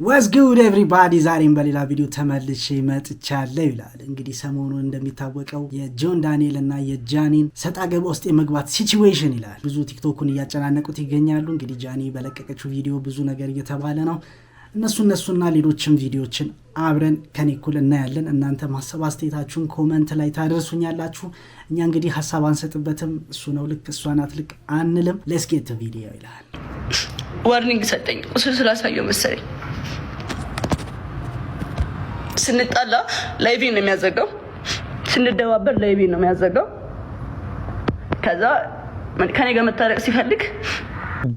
What's good everybody ዛሬም በሌላ ቪዲዮ ተመልሼ መጥቻለሁ ይላል። እንግዲህ ሰሞኑን እንደሚታወቀው የጆን ዳንኤል እና የጃኒን ሰጣ ገባ ውስጥ የመግባት ሲቹዌሽን ይላል ብዙ ቲክቶኩን እያጨናነቁት ይገኛሉ። እንግዲህ ጃኒ በለቀቀችው ቪዲዮ ብዙ ነገር እየተባለ ነው። እነሱና ሌሎችም ቪዲዮችን አብረን ከኔ እኩል እናያለን። እናንተ ማሰብ አስተያየታችሁን ኮሜንት ላይ ታደርሱኛላችሁ። እኛ እንግዲህ ሐሳብ አንሰጥበትም። እሱ ነው ልክ እሷ ናት ልክ አንልም። ሌትስ ጌት ቪዲዮ ይላል። ዋርኒንግ ሰጠኝ ቁስል ስላሳየው መሰለኝ። ስንጣላ ላይቪ ነው የሚያዘጋው፣ ስንደባበር ላይቪ ነው የሚያዘጋው። ከዛ ከኔ ጋር መታረቅ ሲፈልግ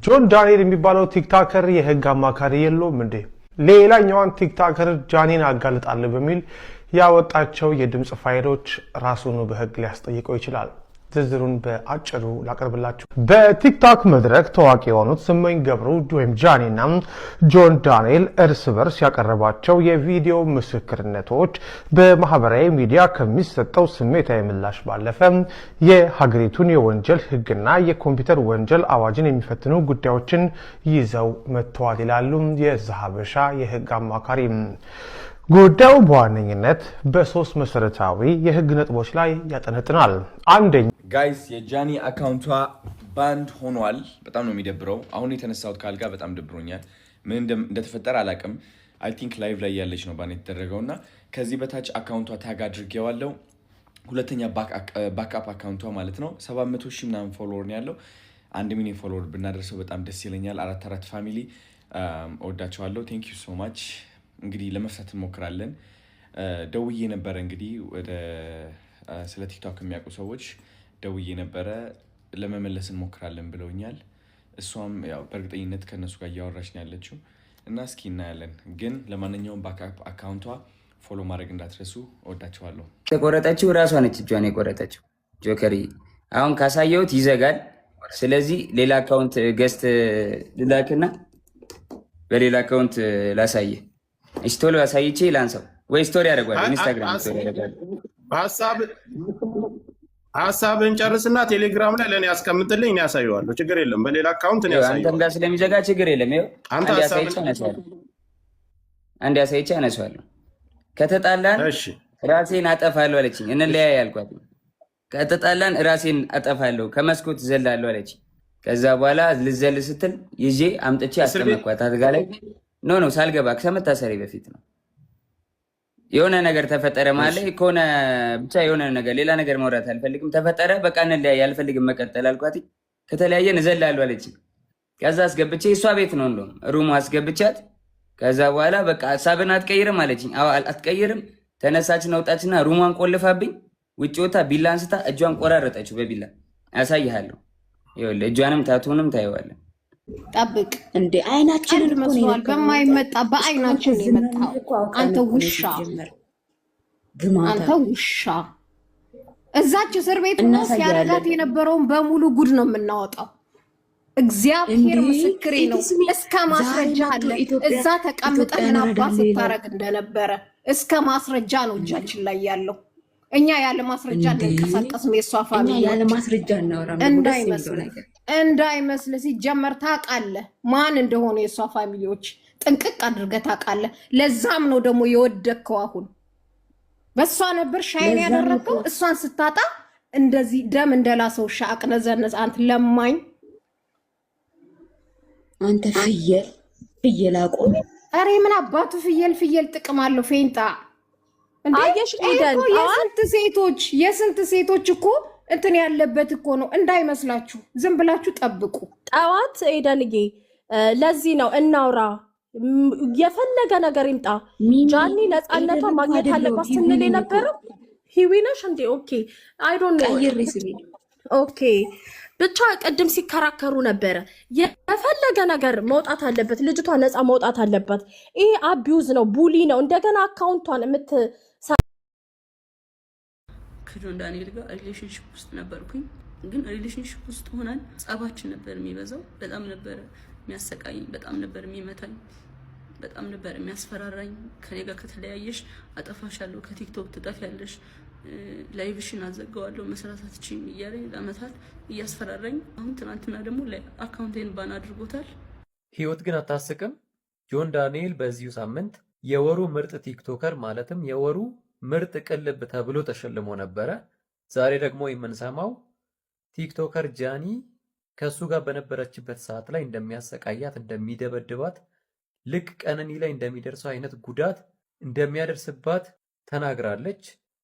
ጆን ዳንኤል የሚባለው ቲክቶከር የህግ አማካሪ የለውም እንዴ? ሌላኛዋን ቲክቶከር ጃኒን አጋልጣለሁ በሚል ያወጣቸው የድምጽ ፋይሎች ራሱን በህግ ሊያስጠይቀው ይችላል። ዝርዝሩን በአጭሩ ላቀርብላችሁ። በቲክቶክ መድረክ ታዋቂ የሆኑት ስመኝ ገብሩ ወይም ጃኒና ጆን ዳንኤል እርስ በርስ ያቀረባቸው የቪዲዮ ምስክርነቶች በማህበራዊ ሚዲያ ከሚሰጠው ስሜታዊ ምላሽ ባለፈ የሀገሪቱን የወንጀል ህግና የኮምፒውተር ወንጀል አዋጅን የሚፈትኑ ጉዳዮችን ይዘው መጥተዋል ይላሉ የዛሀበሻ የህግ አማካሪ። ጉዳዩ በዋነኝነት በሶስት መሰረታዊ የህግ ነጥቦች ላይ ያጠነጥናል። አንደኛ ጋይስ የጃኒ አካውንቷ ባንድ ሆኗል። በጣም ነው የሚደብረው። አሁን የተነሳሁት ካልጋ በጣም ደብሮኛል። ምን እንደተፈጠረ አላውቅም። አይ ቲንክ ላይቭ ላይ ያለች ነው ባን የተደረገውና ከዚህ በታች አካውንቷ ታግ አድርጌዋለሁ። ሁለተኛ ባክአፕ አካውንቷ ማለት ነው 700 ሺህ ምናምን ፎሎወር ነው ያለው። 1 ሚሊዮን ፎሎወር ብናደርሰው በጣም ደስ ይለኛል። አራት ፋሚሊ እወዳቸዋለሁ። ቴንክ ዩ ሶ ማች። እንግዲህ ለመፍታት እንሞክራለን። ደውዬ ነበረ እንግዲህ ወደ ስለ ቲክቶክ የሚያውቁ ሰዎች ደውዬ ነበረ ለመመለስ እንሞክራለን ብለውኛል። እሷም ያው በእርግጠኝነት ከነሱ ጋር እያወራች ነው ያለችው እና እስኪ እናያለን። ግን ለማንኛውም ባክአፕ አካውንቷ ፎሎ ማድረግ እንዳትረሱ። እወዳቸዋለሁ። የቆረጠችው ራሷ ነች፣ እጇን የቆረጠችው ጆከሪ። አሁን ካሳየሁት ይዘጋል። ስለዚህ ሌላ አካውንት ገዝት ልላክና በሌላ አካውንት ላሳየ ስቶሪ አሳይቼ ላንሳው ወይ ስቶሪ ያደርጋል። ኢንስታግራም ስቶሪ ያደርጋል። ሀሳብን ጨርስና ቴሌግራም ላይ ለኔ ያስቀምጥልኝ፣ ነው ያሳየዋለሁ። ችግር የለም። በሌላ አካውንት ነው ያሳየው። አንተም ጋር ስለሚዘጋ ችግር የለም። ይኸው አንድ ያሳይቼ አነሳዋለሁ። ከተጣላን ራሴን አጠፋለሁ አለችኝ። እንለያይ ያልኳት። ከተጣላን ራሴን አጠፋለሁ ከመስኮት ዘላለሁ አለችኝ። ከዛ በኋላ ልዘል ስትል ይዤ አምጥቼ አስቀመጥኳት አልጋ ላይ። ኖ ሳልገባ ከመታሰሪ በፊት ነው። የሆነ ነገር ተፈጠረ ማለት ከሆነ ብቻ የሆነ ነገር ሌላ ነገር ማውራት አልፈልግም። ተፈጠረ በቃ እንለያይ፣ አልፈልግም መቀጠል አልኳት። ከተለያየን እዘላለሁ አለችኝ። ከዛ አስገብቼ እሷ ቤት ነው እንደውም ሩሙ አስገብቻት። ከዛ በኋላ በቃ ሀሳብን አትቀይርም አለችኝ። አዎ አትቀይርም። ተነሳችን አውጣችና ሩሟን ቆልፋብኝ ውጭ ወጣ ቢላ አንስታ እጇን ቆራረጠችው በቢላ። አሳይሃለሁ። ይኸውልህ እጇንም ታቱንም ታየዋለህ። ጠብቅ እንዴ አይናችንን መስሏል። በማይመጣ በአይናችን የመጣው አንተ ውሻ፣ አንተ ውሻ። እዛች እስር ቤት ነው ሲያረጋት የነበረውን በሙሉ ጉድ ነው የምናወጣው። እግዚአብሔር ምስክሬ ነው። እስከ ማስረጃ አለ። እዛ ተቀምጠህ ምን አባት ስታረግ እንደነበረ እስከ ማስረጃ ነው እጃችን ላይ ያለው። እኛ ያለ ማስረጃ እንንቀሳቀስም። የሷ ፋሚሊ ያለ ማስረጃ እናወራም እንዳይመስል ሲጀመር ታውቃለህ ማን እንደሆነ የሷ ፋሚሊዎች ጥንቅቅ አድርገህ ታውቃለህ። ለዛም ነው ደግሞ የወደቅከው። አሁን በሷ ነበር ሻይን ያደረግከው። እሷን ስታጣ እንደዚህ ደም እንደላሰው ሻቅ ነዘነዝ። አንተ ለማኝ፣ አንተ ፍየል አቆም። ኧረ ምን አባቱ ፍየል ጥቅም አለው? ፌንጣ አየሽ ኤደን፣ የስንት ሴቶች እኮ እንትን ያለበት እኮ ነው። እንዳይመስላችሁ ዝም ብላችሁ ጠብቁ። ጠዋት ኤደንዬ፣ ለዚህ ነው እናውራ፣ የፈለገ ነገር ይምጣ፣ ጃኒ ነፃነቷ ማግኘት አለባት ስንል የነበረው ሂዊነሽ እንዴ? ኦኬ አይ ዶንት ኖ። ኦኬ ብቻ ቅድም ሲከራከሩ ነበረ። የፈለገ ነገር መውጣት አለበት፣ ልጅቷ ነፃ መውጣት አለባት። ይሄ አቢዩዝ ነው፣ ቡሊ ነው። እንደገና አካውንቷን ከጆን ዳንኤል ጋር ሪሌሽንሺፕ ውስጥ ነበርኩኝ። ግን ሪሌሽንሺፕ ውስጥ ሆነን ጸባችን ነበር የሚበዛው። በጣም ነበር የሚያሰቃየኝ፣ በጣም ነበር የሚመታኝ፣ በጣም ነበር የሚያስፈራራኝ። ከኔ ጋር ከተለያየሽ አጠፋሻለሁ፣ ከቲክቶክ ትጠፊያለሽ፣ ላይቭሽን አዘጋዋለሁ፣ መስራት አትችይም እያለኝ ለአመታት እያስፈራራኝ፣ አሁን ትናንትና ደግሞ አካውንቴን ባን አድርጎታል። ህይወት ግን አታስቅም። ጆን ዳንኤል በዚሁ ሳምንት የወሩ ምርጥ ቲክቶከር ማለትም የወሩ ምርጥ ቅልብ ተብሎ ተሸልሞ ነበረ። ዛሬ ደግሞ የምንሰማው ቲክቶከር ጃኒ ከሱ ጋር በነበረችበት ሰዓት ላይ እንደሚያሰቃያት፣ እንደሚደበድባት፣ ልክ ቀነኒ ላይ እንደሚደርሰው አይነት ጉዳት እንደሚያደርስባት ተናግራለች።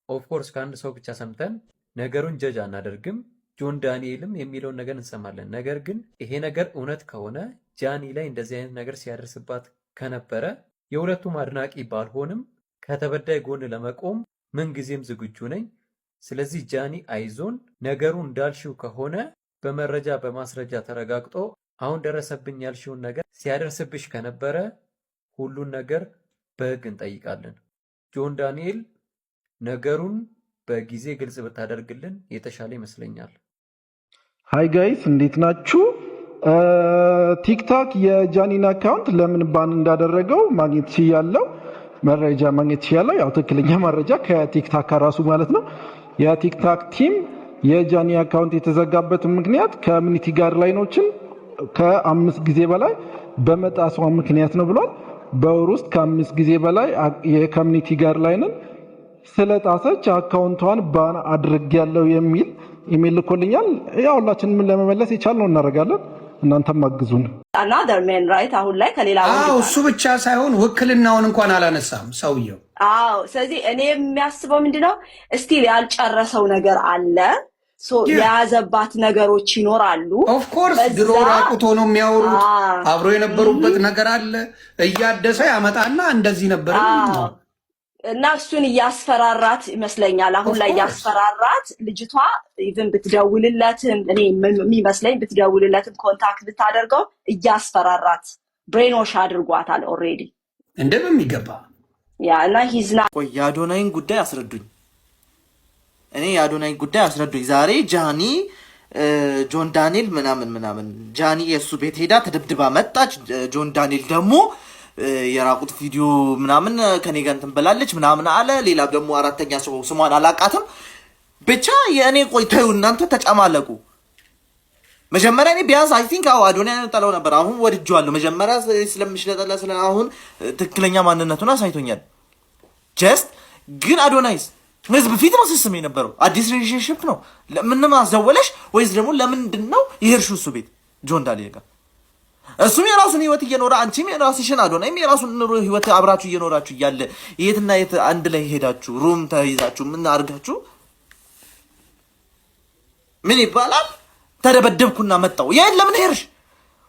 ኦፍኮርስ ከአንድ ሰው ብቻ ሰምተን ነገሩን ጀጅ አናደርግም። ጆን ዳንኤልም የሚለውን ነገር እንሰማለን። ነገር ግን ይሄ ነገር እውነት ከሆነ ጃኒ ላይ እንደዚህ አይነት ነገር ሲያደርስባት ከነበረ የሁለቱም አድናቂ ባልሆንም ከተበዳይ ጎን ለመቆም ምንጊዜም ዝግጁ ነኝ። ስለዚህ ጃኒ አይዞን፣ ነገሩ እንዳልሽው ከሆነ በመረጃ በማስረጃ ተረጋግጦ አሁን ደረሰብኝ ያልሽውን ነገር ሲያደርስብሽ ከነበረ ሁሉን ነገር በሕግ እንጠይቃለን። ጆን ዳንኤል ነገሩን በጊዜ ግልጽ ብታደርግልን የተሻለ ይመስለኛል። ሃይ ጋይስ እንዴት ናችሁ? ቲክታክ የጃኒን አካውንት ለምን ባን እንዳደረገው ማግኘት ችያለሁ፣ መረጃ ማግኘት ችያለሁ። ያው ትክክለኛ መረጃ ከቲክታክ ከራሱ ማለት ነው። የቲክታክ ቲም የጃኒ አካውንት የተዘጋበትን ምክንያት ከኮሚኒቲ ጋይድላይኖችን ከ5 ጊዜ በላይ በመጣሷ ምክንያት ነው ብሏል። በወር ውስጥ ከ5 ጊዜ በላይ የኮሚኒቲ ጋይድላይንን ስለጣሰች አካውንቷን ባን አድርጌያለሁ የሚል ኢሜል ልኮልኛል። ያው ሁላችንም ለመመለስ የቻልነው እናደርጋለን። እናንተም አግዙን። another man right አሁን ላይ ከሌላ እሱ ብቻ ሳይሆን ውክልናውን እንኳን አላነሳም ሰውየው። ስለዚህ እኔ የሚያስበው ምንድነው እስቲል ያልጨረሰው ነገር አለ። የያዘባት ነገሮች ይኖራሉ። ኦፍ ኮርስ ድሮ ራቁት ሆኖ የሚያወሩት አብሮ የነበሩበት ነገር አለ። እያደሰ ያመጣና እንደዚህ ነበር እና እሱን እያስፈራራት ይመስለኛል። አሁን ላይ እያስፈራራት ልጅቷ ኢቭን ብትደውልለትም እኔ የሚመስለኝ ብትደውልለትም ኮንታክት ብታደርገው እያስፈራራት ብሬኖሽ አድርጓታል ኦልሬዲ እንደበሚገባ እና ሂዝና የአዶናይን ጉዳይ አስረዱኝ። እኔ የአዶናይን ጉዳይ አስረዱኝ። ዛሬ ጃኒ ጆን ዳንኤል ምናምን ጃኒ የእሱ ቤት ሄዳ ተደብድባ መጣች። ጆን ዳንኤል ደግሞ የራቁት ቪዲዮ ምናምን ከኔ ጋር እንትን ብላለች ምናምን አለ። ሌላ ደግሞ አራተኛ ሰው ስሟን አላቃትም። ብቻ የእኔ ቆይተው እናንተ ተጨማለቁ። መጀመሪያ እኔ ቢያንስ አይ ቲንክ አዶናይ ጠላው ነበር። አሁን ወድጄዋለሁ። መጀመሪያ ስለምሽለጠላ አሁን ትክክለኛ ማንነቱን አሳይቶኛል። ጀስት ግን አዶናይስ ህዝብ ፊት ነው ስስም የነበረው። አዲስ ሪሌሽንሺፕ ነው። ለምን ማስደወለሽ? ወይስ ደግሞ ለምንድን ነው ይሄርሹ እሱ ቤት ጆን ዳንኤል ጋር? እሱም የራሱን ህይወት እየኖረ አንቺም የራስሽን አዶናይም የራሱን ህይወት አብራችሁ እየኖራችሁ እያለ የትና የት አንድ ላይ ሄዳችሁ ሩም ተይዛችሁ ምን አድርጋችሁ ምን ይባላል? ተደበደብኩና መጣው። ይሄን ለምን ሄርሽ?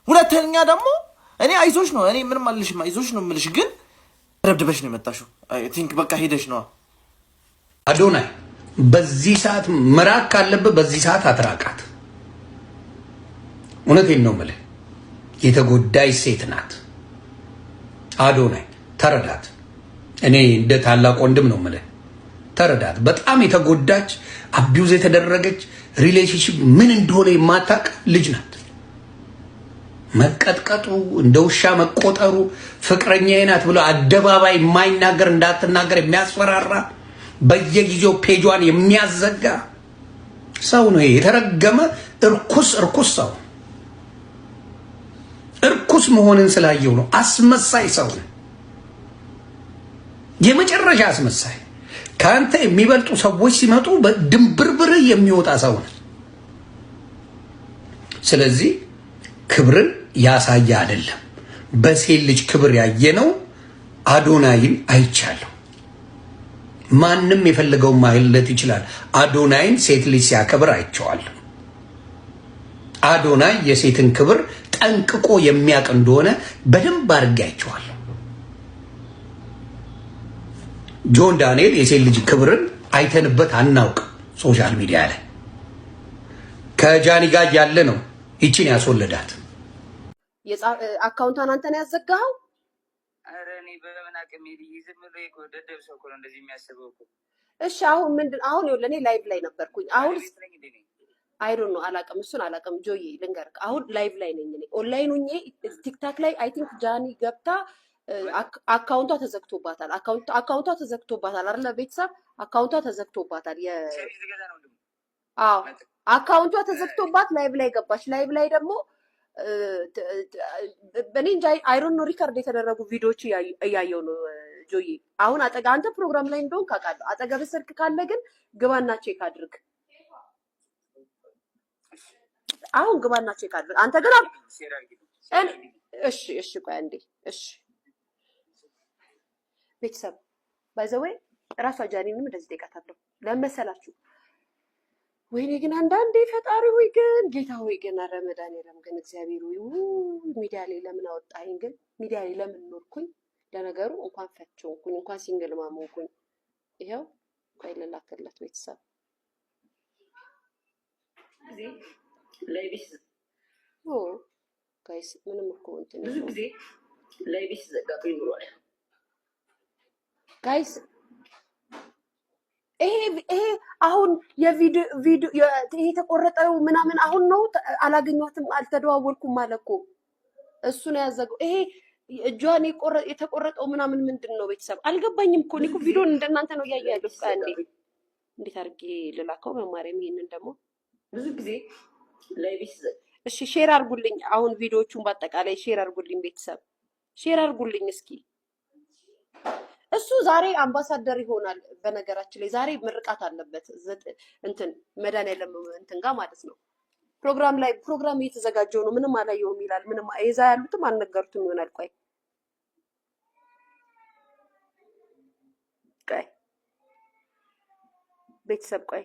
ሁለተኛ ደግሞ እኔ አይዞሽ ነው እኔ ምንም አልልሽም፣ አይዞሽ ነው የምልሽ። ግን ተደብድበሽ ነው የመጣሽው። አይ ቲንክ በቃ ሄደሽ ነው። አዶናይ በዚህ ሰዓት መራቅ ካለብህ በዚህ ሰዓት አትራቃት። እውነቴን ነው የምልህ። የተጎዳይ ሴት ናት። አዶናይ ተረዳት። እኔ እንደ ታላቅ ወንድም ነው የምልህ፣ ተረዳት። በጣም የተጎዳች አቢውዝ የተደረገች ሪሌሽንሺፕ ምን እንደሆነ የማታውቅ ልጅ ናት። መቀጥቀጡ፣ እንደ ውሻ መቆጠሩ፣ ፍቅረኛዬ ናት ብሎ አደባባይ የማይናገር እንዳትናገር የሚያስፈራራ በየጊዜው ፔጇን የሚያዘጋ ሰው ነው። የተረገመ እርኩስ ሰው። እርኩስ መሆንን ስላየው ነው። አስመሳይ ሰው ነው። የመጨረሻ አስመሳይ። ከአንተ የሚበልጡ ሰዎች ሲመጡ በድንብርብር የሚወጣ ሰው ነው። ስለዚህ ክብርን ያሳየ አይደለም። በሴት ልጅ ክብር ያየነው አዶናይን አይቻለሁ። ማንም የፈለገውን ማለት ይችላል። አዶናይን ሴት ልጅ ሲያከብር አይቼዋለሁ። አዶናይ የሴትን ክብር ጠንቅቆ የሚያውቅ እንደሆነ በደንብ አድርጌ አይቼዋለሁ። ጆን ዳንኤል የሴት ልጅ ክብርን አይተንበት አናውቅ። ሶሻል ሚዲያ ላይ ከጃኒ ጋር ያለ ነው ይቺን ያስወለዳት። አካውንቷን አንተ ነው ያዘጋኸው? ኧረ እኔ በምን አቅም ዝም ብሎ እኮ ደደብ ሰው እኮ ነው እንደዚህ የሚያስበው እኮ። እሺ አሁን ምንድን አሁን ይኸውልህ እኔ ላይቭ ላይ ነበርኩኝ። አሁን አይ ዶንት ኖ አላውቅም ጆዬ ልንገርህ፣ አሁን ላይቭ ላይ ነኝ እኔ ኦንላይን ሆኜ ቲክታክ ላይ አይ ቲንክ ጃኒ ገብታ አካውንቷ ተዘግቶባታል። አካውንቷ ተዘግቶባታል አይደለ? ቤተሰብ አካውንቷ ተዘግቶባታል። አዎ አካውንቷ ተዘግቶባት ላይቭ ላይ ገባች። ላይቭ ላይ ደግሞ እኔ እንጃ አይሮን ነው ሪከርድ የተደረጉ ቪዲዮዎች እያየው ነው ጆዬ። አሁን አንተ ፕሮግራም ላይ እንደሆን ካውቃለሁ። አጠገብ ስልክ ካለ ግን ግባና ቼክ አድርግ። አሁን ግባና ቼክ አድርግ። አንተ ግን እሺ ቆይ አንዴ። እሺ ቤተሰብ ባይዘወይ ራሷ ጃኒንም እንደዚህ ጠይቃታለሁ። ለምን መሰላችሁ? ወይኔ ግን አንዳንዴ ፈጣሪ ሆይ ግን ጌታ ሆይ ግን ረመዳን የለም ግን እግዚአብሔር ሆይ ሚዲያ ላይ ለምን አወጣኝ? ግን ሚዲያ ላይ ለምን ኖርኩኝ? ለነገሩ እንኳን ፈቸውኩኝ እንኳን ሲንግል ማሞንኩኝ። ይሄው ቆይ ልላክለት ቤተሰብ ጋይስ ምንም እኮ እንትን ብዙ ጊዜ ላይቪስ ዘጋቶ ይኖራል ጋይስ። ይሄ አሁን የቪዲዮ ይሄ ተቆረጠው ምናምን አሁን ነው አላገኘኋትም፣ አልተደዋወልኩም ማለት እኮ እሱ ነው ያዘገው። ይሄ እጇን የተቆረጠው ምናምን ምንድን ነው ቤተሰብ አልገባኝም እኮ። እኔ እኮ ቪዲዮን እንደናንተ ነው እያየሁ ያለሁት። እንዴት አድርጌ ልላከው መማሪያም? ይሄንን ደግሞ ብዙ ጊዜ ላይቪስ እሺ ሼር አድርጉልኝ። አሁን ቪዲዮቹን በአጠቃላይ ሼር አድርጉልኝ ቤተሰብ፣ ሼር አድርጉልኝ እስኪ። እሱ ዛሬ አምባሳደር ይሆናል። በነገራችን ላይ ዛሬ ምርቃት አለበት እንትን መድኃኒዓለም እንትን ጋር ማለት ነው። ፕሮግራም እየተዘጋጀው ነው። ምንም አላየውም ይላል። ምንም እዛ ያሉትም አልነገሩትም ይሆናል። ቆይ ቤተሰብ ቆይ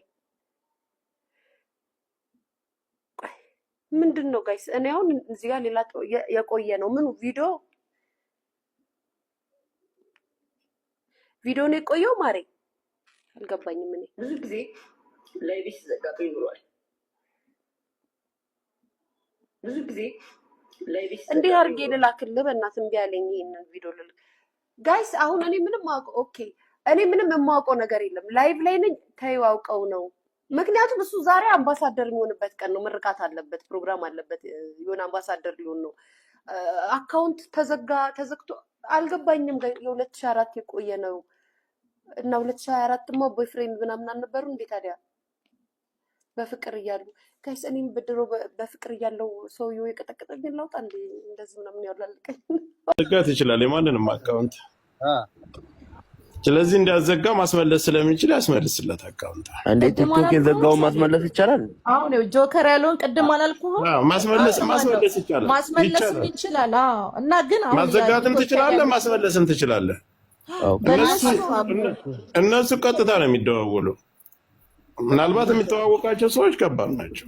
ምንድን ነው ጋይስ? እኔ አሁን እዚህ ጋር ሌላ የቆየ ነው ምኑ ቪዲዮ ነው የቆየው ማሬ አልገባኝም። እኔ ብዙ ጊዜ ላይቪስ ዘጋቶ ይኖራል። ብዙ ጊዜ ላይቪስ እንዴ አርጌ ልላክልህ በእናትህ እምቢ አለኝ። ይሄንን ቪዲዮ ልልክ ጋይስ። አሁን እኔ ምንም እኔ ምንም የማውቀው ነገር የለም። ላይቭ ላይ ነኝ ተይዋውቀው ነው። ምክንያቱም እሱ ዛሬ አምባሳደር የሚሆንበት ቀን ነው። ምርቃት አለበት፣ ፕሮግራም አለበት። የሆነ አምባሳደር ሊሆን ነው። አካውንት ተዘግቶ አልገባኝም። የ2004 የቆየ ነው እና 2024 ማ ቦይፍሬንድ ምናምን አልነበሩ እንዴ ታዲያ? በፍቅር እያሉ ጋይስ እኔም በድሮ በፍቅር እያለው ሰውዬው የቀጠቀጠኝ ላውጣ እንዴ እንደዚህ ምናምን ያላለቀኝ ዘጋት ይችላል የማንንም አካውንት። ስለዚህ እንዲያዘጋ ማስመለስ ስለሚችል ያስመልስለት አካውንት። እንዴ ቲክቶክ የዘጋውን ማስመለስ ይቻላል? አሁን ነው ጆከር ያለውን ቅድም አላልኩህ? ማስመለስ ይቻላል። ማስመለስም ይችላል። አዎ። እና ግን አሁን ማዘጋትም ትችላለህ፣ ማስመለስም ትችላለህ። እነሱ ቀጥታ ነው የሚደዋወሉ። ምናልባት የሚተዋወቃቸው ሰዎች ከባድ ናቸው።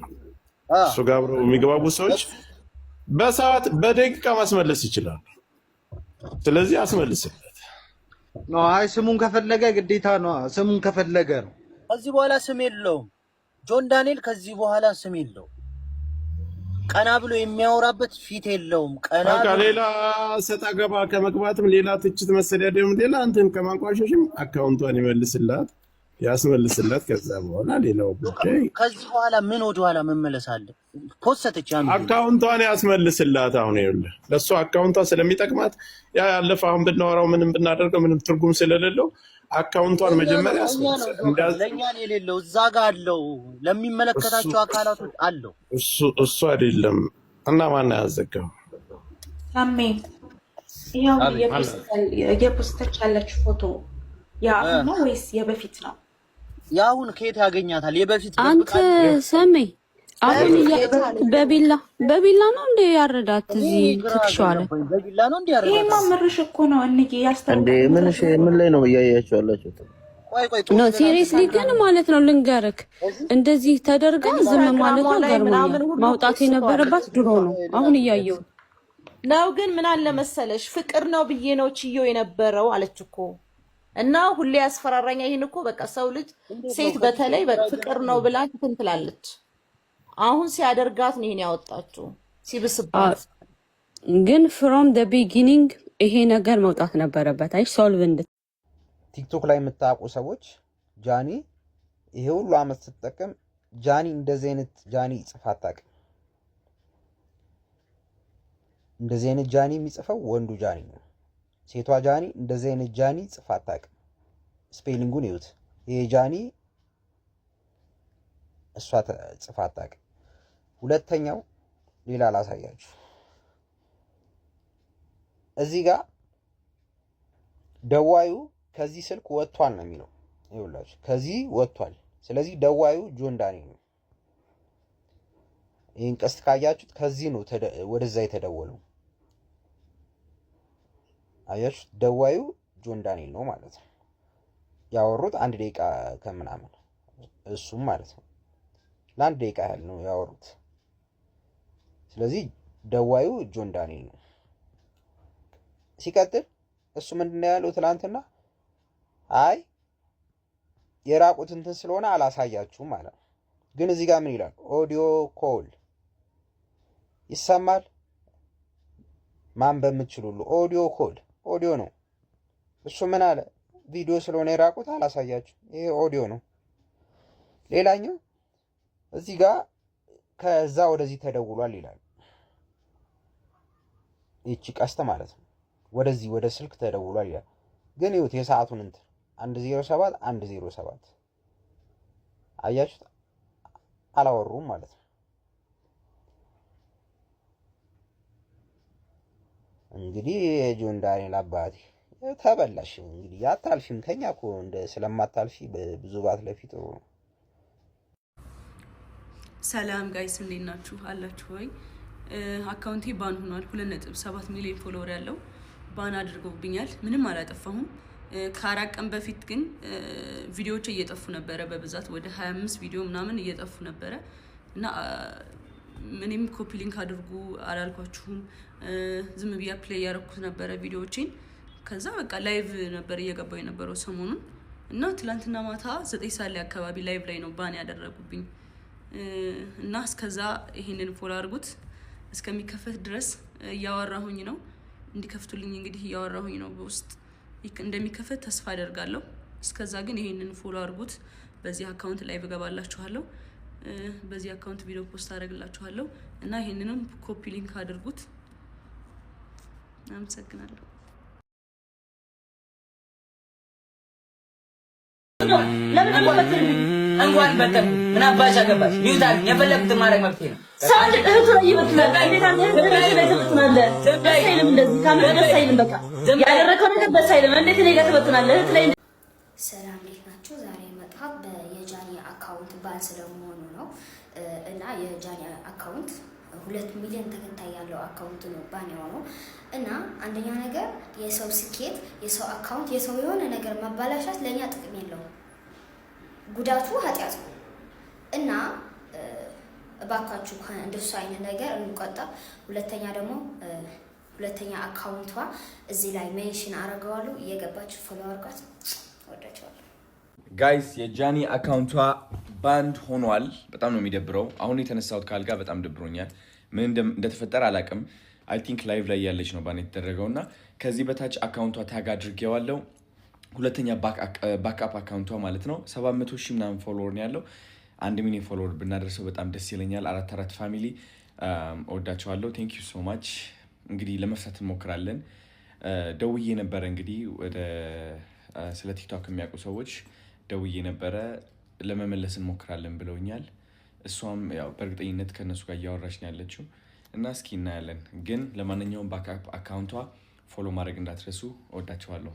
እሱ ጋር አብረው የሚገባቡ ሰዎች በሰዓት በደቂቃ ማስመለስ ይችላሉ። ስለዚህ አስመልስለት። አይ ስሙን ከፈለገ ግዴታ ነው። ስሙን ከፈለገ ነው። ከዚህ በኋላ ስም የለውም። ጆን ዳንኤል ከዚህ በኋላ ስም የለውም። ቀና ብሎ የሚያወራበት ፊት የለውም። ቀና ሌላ ሰጣ ገባ ከመግባትም ሌላ ትችት መሰዳደብም ሌላ እንትን ከማንቋሸሽም አካውንቷን ይመልስላት፣ ያስመልስላት። ከዛ በኋላ ሌላው ጉዳይ ከዚህ በኋላ ምን ወደኋላ መመለስ አለ? ፖስተች አካውንቷን ያስመልስላት። አሁን ይኸውልህ ለእሱ አካውንቷ ስለሚጠቅማት ያ ያለፈ አሁን ብናወራው ምንም ብናደርገው ምንም ትርጉም ስለሌለው አካውንቷን መጀመሪያ ለእኛ የሌለው እዛ ጋር አለው፣ ለሚመለከታቸው አካላቶች አለው። እሱ አይደለም እና ማን ያዘጋው? ታሜ ያው የፖስተች ያለችው ፎቶ የአሁን ነው ወይስ የበፊት ነው? የአሁን ከየት ያገኛታል? የበፊት አንተ ሰሜ አሁን በቢላ ነው እንዴ ያረዳት? እዚህ ትክሻለ በቢላ ነው እንዴ ያረዳት? ይሄማ ምርሽ እኮ ነው እንዴ ያስተምራል እንዴ ምን ላይ ነው እያያችሁ ያላችሁ? ነው ሲሪየስሊ ግን ማለት ነው ልንገርክ፣ እንደዚህ ተደርጋ ዝም ማለት ነው ገርሞኛል። ማውጣት የነበረባት ድሮ ነው። አሁን እያየው ነው። ግን ምን አለ መሰለሽ ፍቅር ነው ብዬ ነው ችዮ የነበረው አለች እኮ እና ሁሌ ያስፈራራኛ። ይሄን እኮ በቃ ሰው ልጅ ሴት በተለይ ፍቅር ነው ብላ ትንትላለች። አሁን ሲያደርጋት ነው ይሄን ያወጣችው ሲብስባት። ግን ፍሮም ዘ ቢጊኒንግ ይሄ ነገር መውጣት ነበረበት። አይ ሶልቭ እንደ ቲክቶክ ላይ የምታውቁ ሰዎች ጃኒ ይሄ ሁሉ አመት ስትጠቀም ጃኒ እንደዚህ አይነት ጃኒ ጽፋ አታውቅም። እንደዚህ አይነት ጃኒ የሚጽፈው ወንዱ ጃኒ ነው። ሴቷ ጃኒ እንደዚህ አይነት ጃኒ ጽፋ አታውቅም። ስፔሊንጉን ይዩት። ይሄ ጃኒ እሷ ጽፋ አታውቅም። ሁለተኛው ሌላ ላሳያችሁ። እዚህ ጋር ደዋዩ ከዚህ ስልክ ወጥቷል ነው የሚለው። ይኸውላችሁ ከዚህ ወጥቷል። ስለዚህ ደዋዩ ጆን ዳንኤል ነው። ይህን ቀስት ካያችሁት ከዚህ ነው ወደዛ የተደወለው። አያችሁት? ደዋዩ ጆን ዳንኤል ነው ማለት ነው። ያወሩት 1 ደቂቃ ከምናምን እሱም ማለት ነው ለ1 ደቂቃ ያህል ነው ያወሩት። ስለዚህ ደዋዩ ጆን ዳንኤል ነው። ሲቀጥል እሱ ምንድነው ያለው ትላንትና? አይ የራቁት እንትን ስለሆነ አላሳያችሁም ማለት ነው። ግን እዚህ ጋር ምን ይላል? ኦዲዮ ኮል ይሰማል። ማን በምትችሉሉ ኦዲዮ ኮል ኦዲዮ ነው። እሱ ምን አለ? ቪዲዮ ስለሆነ የራቁት አላሳያችሁም፣ ይሄ ኦዲዮ ነው። ሌላኛው እዚህ ጋር ከዛ ወደዚህ ተደውሏል ይላል። ይቺ ቀስት ማለት ነው። ወደዚህ ወደ ስልክ ተደውሏል ይላል። ግን ይሁት የሰዓቱን እንትን 107 107 አያችሁት? አላወሩም ማለት ነው። እንግዲህ ጆን ዳንኤል አባቴ ተበላሽ። እንግዲህ ያታልፊም ከኛ እኮ እንደ ስለማታልፊ ብዙ ባትለፊ ጥሩ ነው። ሰላም ጋይስ እንዴት ናችሁ? አላችሁ ወይ? አካውንቴ ባን ሆኗል። 2.7 ሚሊዮን ፎሎወር ያለው ባን አድርገውብኛል። ምንም አላጠፋሁም። ከ4 ቀን በፊት ግን ቪዲዮዎች እየጠፉ ነበረ። በብዛት ወደ 25 ቪዲዮ ምናምን እየጠፉ ነበረ እና ምንም ኮፒ ሊንክ አድርጉ አላልኳችሁም። ዝም ብዬ ፕሌይ ያደረኩት ነበረ ቪዲዮዎችን። ከዛ በቃ ላይቭ ነበር እየገባው የነበረው ሰሞኑን እና ትላንትና ማታ 9 ሰዓት ላይ አካባቢ ላይቭ ላይ ነው ባን ያደረጉብኝ እና እስከዛ ይሄንን ፎሎ አድርጉት። እስከሚከፈት ድረስ እያወራሁኝ ነው። እንዲከፍቱልኝ እንግዲህ እያወራሁኝ ነው። በውስጥ እንደሚከፈት ተስፋ አደርጋለሁ። እስከዛ ግን ይሄንን ፎሎ አድርጉት። በዚህ አካውንት ላይ በገባላችኋለሁ። በዚህ አካውንት ቪዲዮ ፖስት አደርግላችኋለሁ እና ይሄንንም ኮፒ ሊንክ አድርጉት። አመሰግናለሁ። እንኳን በቀን ምን አባሽ አገባሽ? ይውጣል የፈለግኩትን ማድረግ መብቴ ነው። ሳንድ እህቱ ላይ ይበትላል። እንዴት አንተ እህቱ ላይ ትበትናለህ? በሳይልም እንደዚህ ካመጣ በሳይልም በቃ ያደረከው ነገር በሳይልም እንዴት እኔ ጋር ትበትናለህ? እህቱ ላይ ሰላም እንዴት ናችሁ? ዛሬ የመጣሁት የጃኒ አካውንት ባን ስለመሆኑ ነው እና የጃኒ አካውንት 2 ሚሊዮን ተከታይ ያለው አካውንት ነው ባን የሆነው እና አንደኛ ነገር የሰው ስኬት፣ የሰው አካውንት፣ የሰው የሆነ ነገር ማባላሻት ለኛ ጥቅም የለውም። ጉዳቱ ኃጢአት ነው እና እባካችሁ እንደሱ አይነት ነገር እንቆጠብ። ሁለተኛ ደግሞ ሁለተኛ አካውንቷ እዚህ ላይ ሜንሽን አደርገዋለሁ። እየገባችሁ ፎሎ አድርጓት። ወዳችኋለሁ ጋይስ። የጃኒ አካውንቷ ባንድ ሆኗል። በጣም ነው የሚደብረው። አሁን የተነሳሁት ካልጋ በጣም ደብሮኛል። ምን እንደተፈጠረ አላውቅም። አይ ቲንክ ላይቭ ላይ ያለች ነው ባን የተደረገው እና ከዚህ በታች አካውንቷ ታግ አድርጌዋለሁ። ሁለተኛ ባክአፕ አካውንቷ ማለት ነው 700 ሺህ ምናምን ፎሎወር ነው ያለው። 1 ሚሊዮን ፎሎወር ብናደርሰው በጣም ደስ ይለኛል። 4 ፋሚሊ እወዳቸዋለሁ። ቴንክ ዩ ሶ ማች። እንግዲህ ለመፍታት እንሞክራለን። ደውዬ ነበረ እንግዲህ ወደ ስለ ቲክቶክ የሚያውቁ ሰዎች ደውዬ ነበረ ለመመለስ እንሞክራለን ብለውኛል። እሷም ያው በእርግጠኝነት ከእነሱ ጋር እያወራች ነው ያለችው እና እስኪ እናያለን። ግን ለማንኛውም ባክአፕ አካውንቷ ፎሎ ማድረግ እንዳትረሱ። እወዳቸዋለሁ።